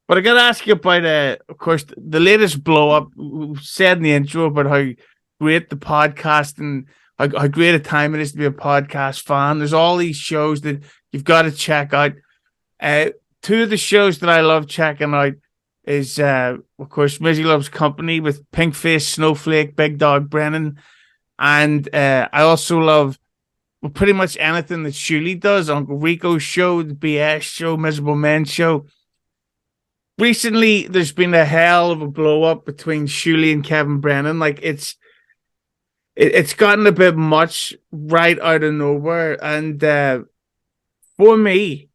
But I got to ask you about, of course, the latest blow up. We said in the intro about how great the podcast and how great a time it is to be a podcast fan. There's all these shows that you've got to check out. Uh, Two of the shows that I love checking out is, of course, Mizzy Loves Company with Pinkface, Snowflake, Big Dawg Brennan. And I also love pretty much anything that Shuli does. Uncle Rico's show, the BS show, Miserable Men show. Recently, there's been a hell of a blow up between Shuli and Kevin Brennan. Like it's gotten a bit much right out of nowhere. And for me,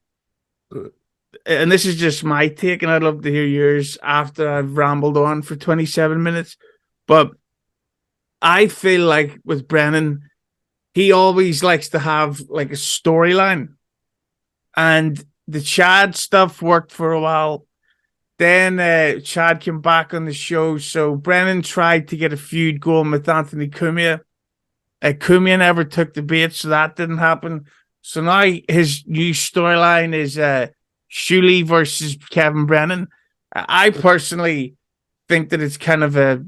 and this is just my take, and I'd love to hear yours after I've rambled on for 27 minutes. But I feel like with Brennan, he always likes to have like a storyline. And the Chad stuff worked for a while. Then Chad came back on the show. So Brennan tried to get a feud going with Anthony Cumia. Cumia never took the bait, so that didn't happen. So now his new storyline is Shuli versus Kevin Brennan. I personally think that it's kind of a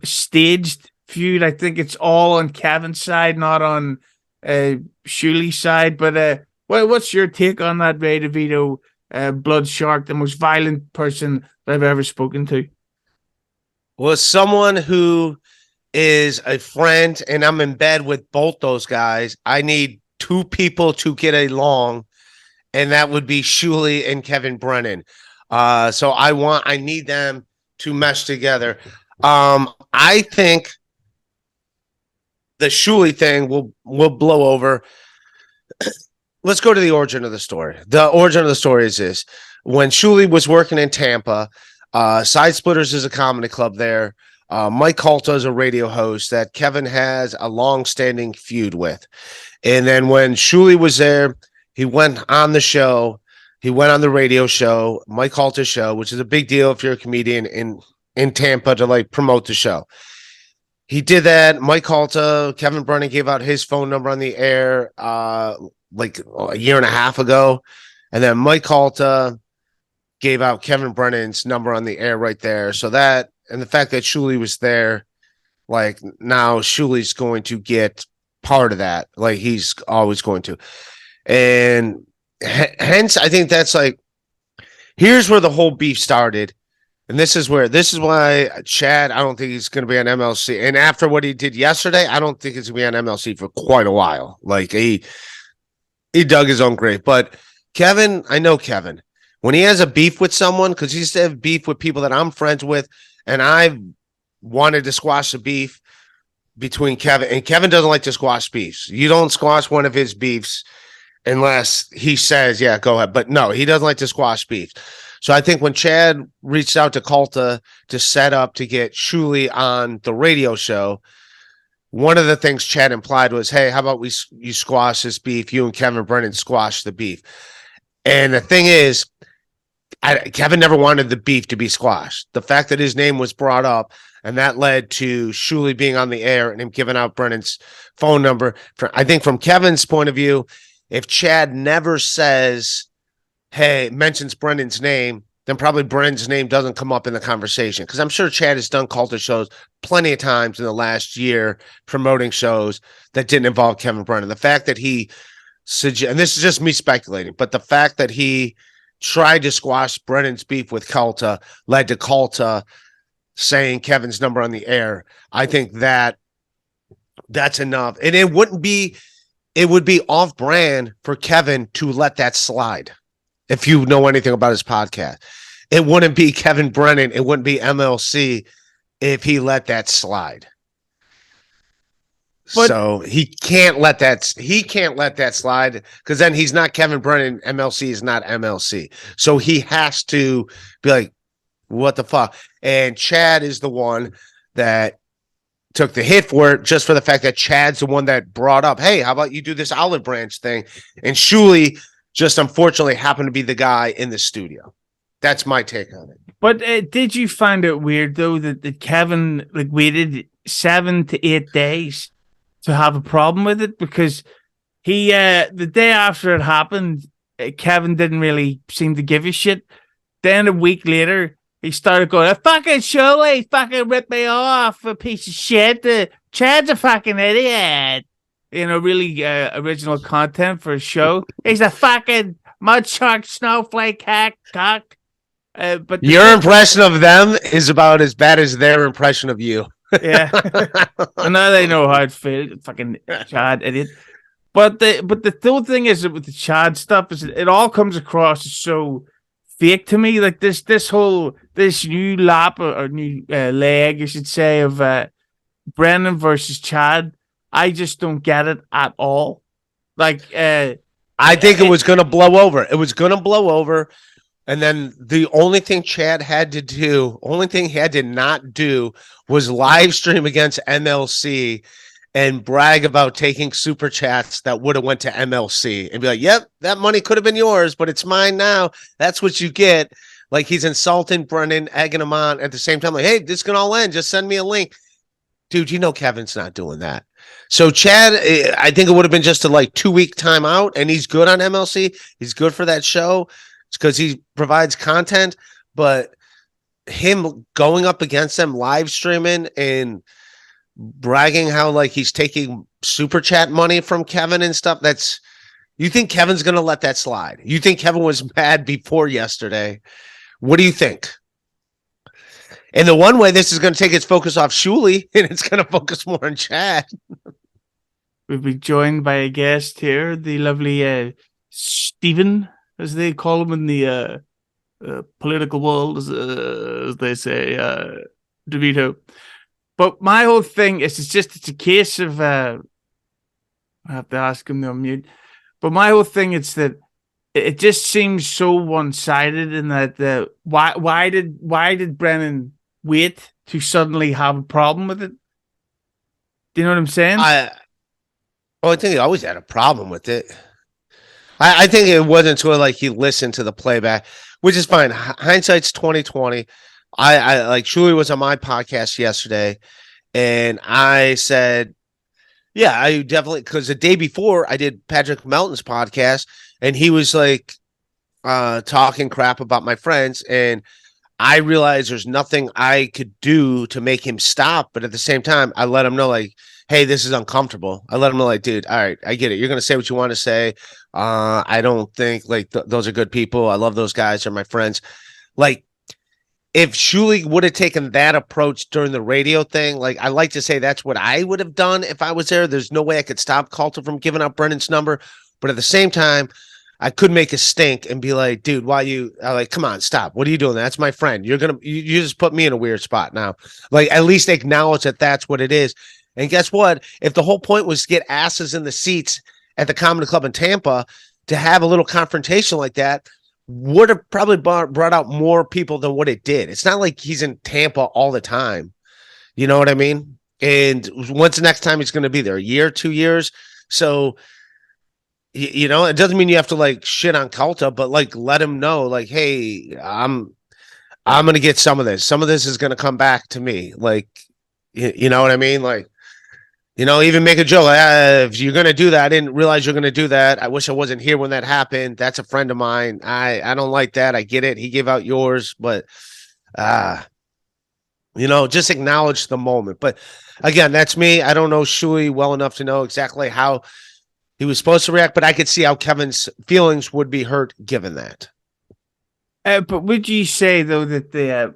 staged feud. I think it's all on Kevin's side, not on Shuli's side. But what's your take on that, Ray DeVito? Blood Shark, the most violent person that I've ever spoken to. Well, as someone who is a friend and I'm in bed with both those guys, I need two people to get along, and that would be Shuli and Kevin Brennan. So I need them to mesh together. I think the Shuli thing will blow over. Let's go to the origin of the story. The origin of the story is this. When Shuli was working in Tampa, Side Splitters is a comedy club there. Mike Calta is a radio host that Kevin has a long-standing feud with. And then when Shuli was there, he went on the show. He went on the radio show, Mike Calta Show, which is a big deal if you're a comedian in Tampa to like promote the show. He did that. Mike Calta, Kevin Brennan gave out his phone number on the air like a year and a half ago. And then Mike Calta gave out Kevin Brennan's number on the air right there. So that, and the fact that Shuli was there, like now Shuli's going to get part of that. Like he's always going to. And hence, I think that's like, here's where the whole beef started. And this is why Chad, I don't think he's going to be on MLC. And after what he did yesterday, I don't think he's going to be on MLC for quite a while. Like he dug his own grave. But Kevin, I know Kevin. When he has a beef with someone, because he used to have beef with people that I'm friends with, and I wanted to squash the beef between Kevin. And Kevin doesn't like to squash beefs. You don't squash one of his beefs unless he says, yeah, go ahead. But no, he doesn't like to squash beefs. So I think when Chad reached out to Calta to set up to get Shuli on the radio show, one of the things Chad implied was, hey, how about you squash this beef? You and Kevin Brennan squash the beef. And the thing is, Kevin never wanted the beef to be squashed. The fact that his name was brought up, and that led to Shuli being on the air and him giving out Brennan's phone number. I think from Kevin's point of view, if Chad never says, hey, mentions Brennan's name, then probably Brennan's name doesn't come up in the conversation. Because I'm sure Chad has done Calta shows plenty of times in the last year promoting shows that didn't involve Kevin Brennan. The fact that he and this is just me speculating, but the fact that he tried to squash Brennan's beef with Calta led to Calta saying Kevin's number on the air. I think that's enough. And it would be off brand for Kevin to let that slide. If you know anything about his podcast, it wouldn't be Kevin Brennan. It wouldn't be MLC if he let that slide. But, so he can't let that slide because then he's not Kevin Brennan. MLC is not MLC. So he has to be like, what the fuck? And Chad is the one that took the hit for it just for the fact that Chad's the one that brought up, hey, how about you do this olive branch thing? And Shuli just unfortunately happened to be the guy in the studio. That's my take on it. But did you find it weird, though, that Kevin waited 7 to 8 days to have a problem with it? Because the day after it happened, Kevin didn't really seem to give a shit. then a week later, he started going, fucking Shuli fucking ripped me off, a piece of shit. Chad's a fucking idiot. Really original content for a show. He's a fucking mud shark snowflake cock. But your impression of them is about as bad as their impression of you. Yeah. And now they know how it feels. Fucking Chad idiot. But the whole thing is with the Chad stuff is it all comes across as so fake to me. Like this new lap or new leg, I should say, of Brennan versus Chad. I just don't get it at all. Like I think it was going to blow over. It was going to blow over. And then the only thing Chad had to do, only thing he had to not do was live stream against MLC and brag about taking super chats that would have went to MLC and be like, yep, that money could have been yours, but it's mine now. That's what you get. Like he's insulting Brennan, egging him on at the same time. Like, hey, this can all end. Just send me a link. Dude, Kevin's not doing that. So Chad, I think it would have been just a 2-week timeout, and he's good on MLC. He's good for that show. It's because he provides content, but him going up against them, live streaming and bragging how he's taking super chat money from Kevin and stuff. You think Kevin's going to let that slide? You think Kevin was mad before yesterday? What do you think? And the one way this is going to take its focus off Shuli, and it's going to focus more on Chad. We'll be joined by a guest here, the lovely Stephen, as they call him in the political world, as they say, DeVito. But my whole thing is it's a case of I have to ask him to unmute. But my whole thing is that it just seems so one-sided in that why did Brennan wait to suddenly have a problem with it? Do you know what I'm saying? I think he always had a problem with it. I think it wasn't until he listened to the playback, which is fine. Hindsight's 2020. I Shuli was on my podcast yesterday, and I said, yeah, I definitely, because the day before I did Patrick Melton's podcast, and he was talking crap about my friends, and I realized there's nothing I could do to make him stop, but at the same time, I let him know hey, this is uncomfortable. I let him know dude, all right, I get it. You're going to say what you want to say. I don't think those are good people. I love those guys. They're my friends. If Shuli would have taken that approach during the radio thing, I like to say that's what I would have done if I was there. There's no way I could stop Calta from giving up Brennan's number. But at the same time, I could make a stink and be like, dude, why you come on, stop. What are you doing? That's my friend. You just put me in a weird spot now. At least acknowledge that that's what it is. And guess what? If the whole point was to get asses in the seats at the Comedy Club in Tampa, to have a little confrontation like that would have probably brought out more people than what it did. It's not like he's in Tampa all the time. You know what I mean? And when's the next time he's going to be there? A year, 2 years? So, it doesn't mean you have to shit on Calta, but let him know, hey, I'm going to get some of this. Some of this is going to come back to me. You know what I mean? Even make a joke. If you're going to do that, I didn't realize you're going to do that. I wish I wasn't here when that happened. That's a friend of mine. I don't like that. I get it. He gave out yours, but, just acknowledge the moment. But again, that's me. I don't know Shuli well enough to know exactly how he was supposed to react, but I could see how Kevin's feelings would be hurt given that. But would you say, though, that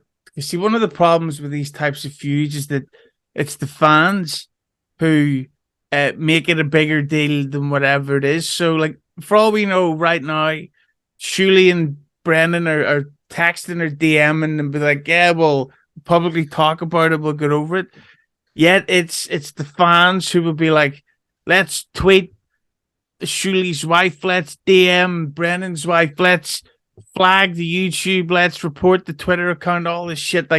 one of the problems with these types of feuds is that it's the fans who make it a bigger deal than whatever it is. So, for all we know right now, Shuli and Brennan are texting or DMing and be like, yeah, we'll publicly talk about it, we'll get over it. Yet it's the fans who will be like, let's tweet Shuli's wife, let's DM Brennan's wife, let's flag the YouTube, let's report the Twitter account, all this shit.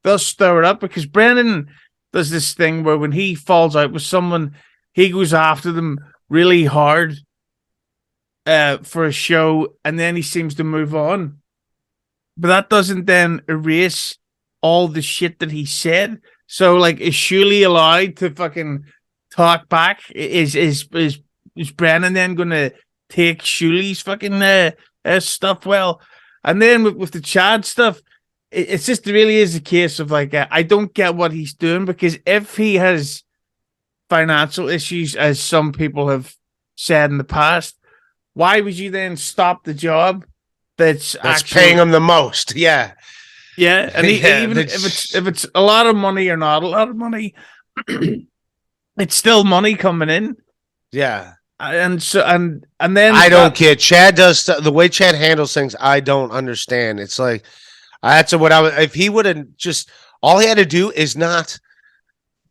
They'll stir it up because Brennan does this thing where when he falls out with someone, he goes after them really hard for a show, and then he seems to move on. But that doesn't then erase all the shit that he said. So, is Shuli allowed to fucking talk back? Is Brennan then going to take Shuli's fucking stuff? Well, And then with the Chad stuff, it's just really is a case of like, I don't get what he's doing, because if he has financial issues, as some people have said in the past, why would you then stop the job that's actually paying him the most? Yeah. Yeah, and even if it's a lot of money or not a lot of money, it's still money coming in. Yeah. And so and then I don't get Chad does the way Chad handles things. I don't understand. It's like that's what I would, if he would have just, all he had to do is not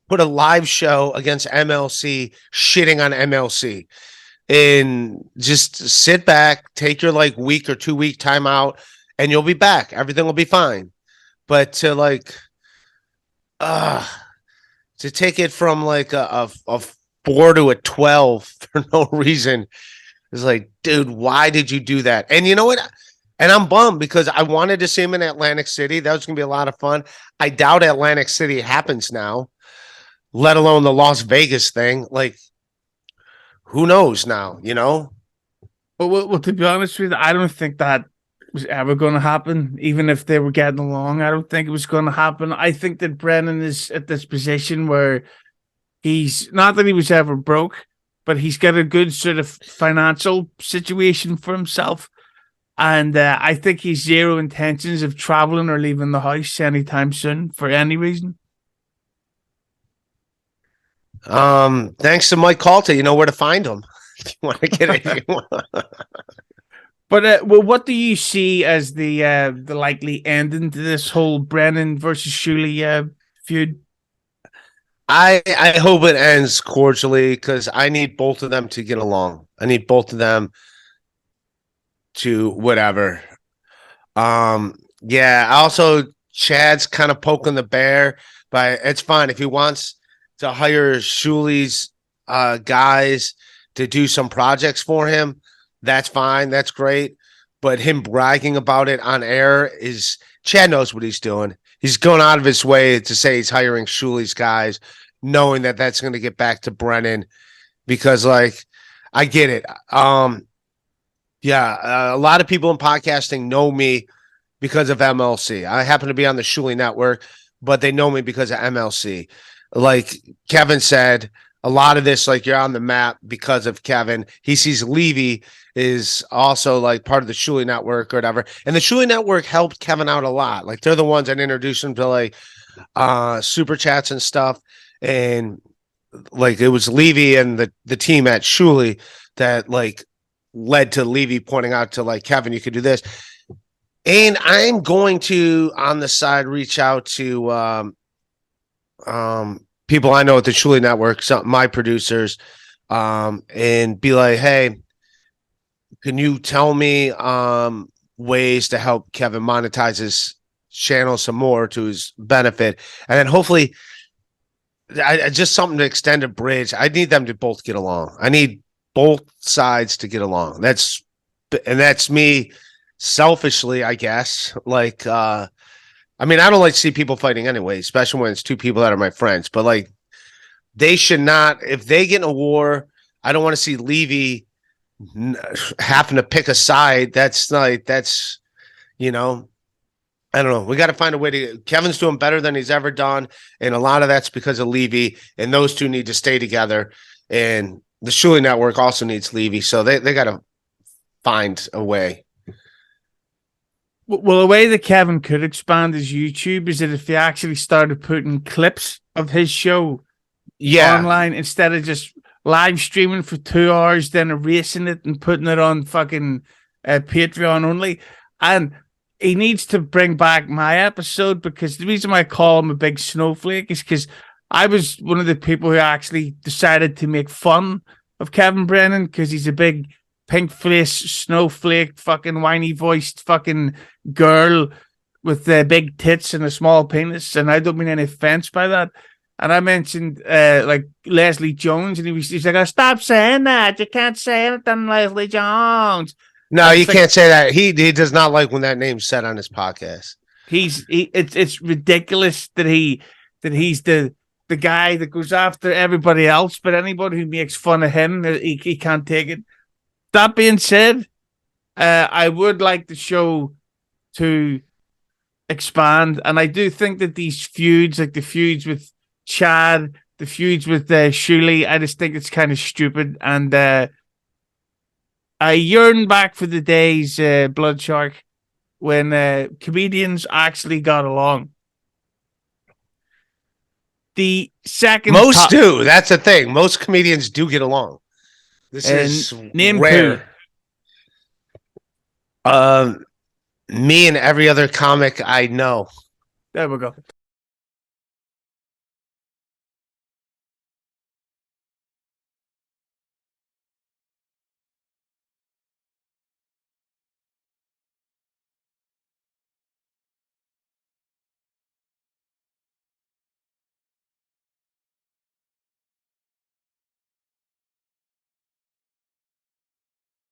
put a live show against MLC shitting on MLC, and just sit back, take your like week or 2 week timeout, and you'll be back. Everything will be fine. But to like, to take it from like a 4 to a 12 for no reason is like, dude, why did you do that? And you know what? And I'm bummed because I wanted to see him in Atlantic City. That was going to be a lot of fun. I doubt Atlantic City happens now, let alone the Las Vegas thing. Like, who knows now, you know? Well, to be honest with you, I don't think that was ever going to happen. Even if they were getting along, I don't think it was going to happen. I think that Brennan is at this position where he's, not that he was ever broke, but he's got a good sort of financial situation for himself. And I think he's zero intentions of traveling or leaving the house anytime soon for any reason. Thanks to Mike Calta, you know where to find him. If you want to get it. But well, what do you see as the likely ending to this whole Brennan versus Shuli feud? I hope it ends cordially, because I need both of them to get along. I need both of them to whatever. Yeah. Also, Chad's kind of poking the bear, but it's fine if he wants to hire Shuli's guys to do some projects for him. That's fine. That's great. But him bragging about it on air is, Chad knows what he's doing. He's going out of his way to say he's hiring Shuli's guys, knowing that that's going to get back to Brennan, because like, I get it. Yeah. A lot of people in podcasting know me because of MLC. I happen to be on the Shuli network, but they know me because of MLC. Like Kevin said, a lot of this, like, you're on the map because of Kevin. He sees Levy is also like part of the Shuli network or whatever. And the Shuli network helped Kevin out a lot. Like, they're the ones that introduced him to like super chats and stuff. And like, it was Levy and the team at Shuli that like led to Levy pointing out to like, Kevin, you could do this. And I'm going to, on the side, reach out to people I know at the Shuli network, my producers, and be like, hey, can you tell me ways to help Kevin monetize his channel some more to his benefit? And then hopefully I just something to extend a bridge. I need them to both get along. I need both sides to get along. That's me selfishly, I guess. Like, I mean, I don't like to see people fighting anyway, especially when it's two people that are my friends. But like, they should not, if they get in a war, I don't want to see Levy having to pick a side. That's like, that's, you know, I don't know. We got to find a way to, Kevin's doing better than he's ever done. And a lot of that's because of Levy, and those two need to stay together. And the Shuli network also needs Levy. So they got to find a way. Well, a way that Kevin could expand his YouTube is that if he actually started putting clips of his show online instead of just live streaming for 2 hours, then erasing it and putting it on fucking Patreon only. And he needs to bring back my episode, because the reason why I call him a big snowflake is because I was one of the people who actually decided to make fun of Kevin Brennan, because he's a big pink face snowflake, fucking whiny voiced fucking girl with big tits and a small penis, and I don't mean any offense by that. And I mentioned like Leslie Jones, and he's like, oh, stop saying that. You can't say anything, Leslie Jones. No, you can't say that. He does not like when that name's said on his podcast. It's ridiculous that he's the guy that goes after everybody else, but anybody who makes fun of him, he can't take it. That being said, I would like to show to expand. And I do think that these feuds, like the feuds with Chad, the feuds with Shuli, I just think it's kind of stupid. And I yearn back for the days, Blood Shark, when comedians actually got along. The second most do. That's the thing. Most comedians do get along. This is name rare. Me and every other comic I know. There we go.